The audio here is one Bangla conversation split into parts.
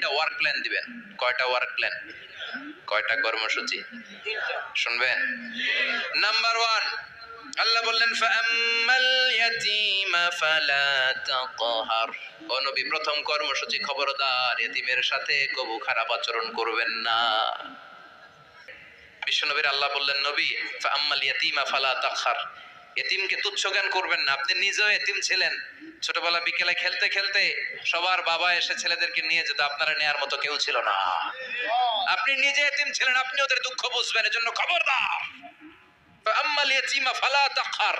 3টা ওয়ার্ক প্ল্যান দিবেন। কয়টা ওয়ার্ক প্ল্যান? কয়টা কর্মসূচি শুনবেন? নাম্বার 1, আল্লাহ বললেন ফাআম্মাল ইয়াতীমা ফালা তাকহার। ও নবী, প্রথম কর্মসূচি, খবরদার এতিমের সাথে কবু খারাপ আচরণ করবেন না। বিশ্বনবীর আল্লাহ বললেন, নবী ফাআম্মাল ইয়াতীমা ফালা তাকহার, এতিমকে তুচ্ছ জ্ঞান করবেন না। আপনি নিজেও এতিম ছিলেন, ছোটবেলা বিকেলে খেলতে খেলতে সবার বাবা এসে ছেলেদেরকে নিয়ে যেত, আপনারা নেয়ার মতো কেউ ছিল না। আপনি নিজে এতিম ছিলেন, আপনি ওদের দুঃখ বুঝবেন, এজন্য খবরদার ফাআম্মাল ইয়াতীমা ফালা তাকহার।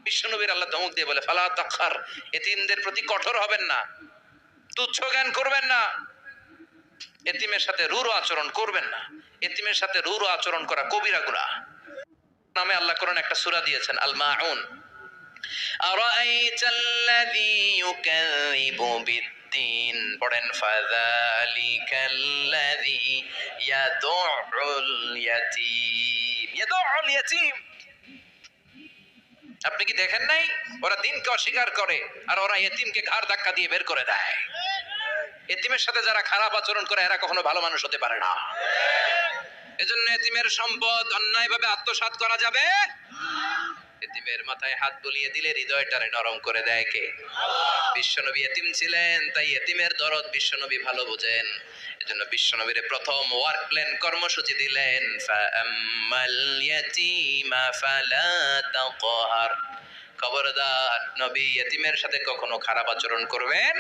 বিশ্বনবীর আল্লাহ ধমক দিয়ে বলে ফালা তাকহার, এতিমদের প্রতি কঠোর হবেন না, তুচ্ছ জ্ঞান করবেন না, এতিমের সাথে রূঢ় আচরণ করবেন না। এতিমের সাথে রূঢ় আচরণ করা কবিরা গুনাহ। নামে আল্লাহ কোরআন একটা সূরা দিয়েছেন, আল মাউন। আরাআইতাল্লাযী ইউকাযযিবু বিদ্দীন, পড়েন ফাযালিকাল্লাযী ইয়াদউল ইয়াতীম। ইয়াদউল ইয়াতীম, আপনি কি দেখেন নাই ওরা দিনকে অস্বীকার করে আর ওরা এতিমকে ঘাড় ধাক্কা দিয়ে বের করে দেয়। এতিমের সাথে যারা খারাপ আচরণ করে এরা কখনো ভালো মানুষ হতে পারে না। এজন্য এতিমের সম্পদ অন্যায়ভাবে আত্মসাৎ করা যাবে না। এতিমের মাথায় হাত বুলিয়ে দিলে হৃদয়টারে নরম করে দেয় কে? বিশ্বনবী এতিম ছিলেন, তাই এতিমের দরদ বিশ্বনবী ভালো বোঝেন। এজন্য বিশ্বনবীর প্রথম ওয়ার্ক প্ল্যান কর্মসূচি দিলেন ফাআম্মাল ইয়াতীমা ফালা তাকহার। খবরদার নবী এতিমের সাথে কখনো খারাপ আচরণ করবেন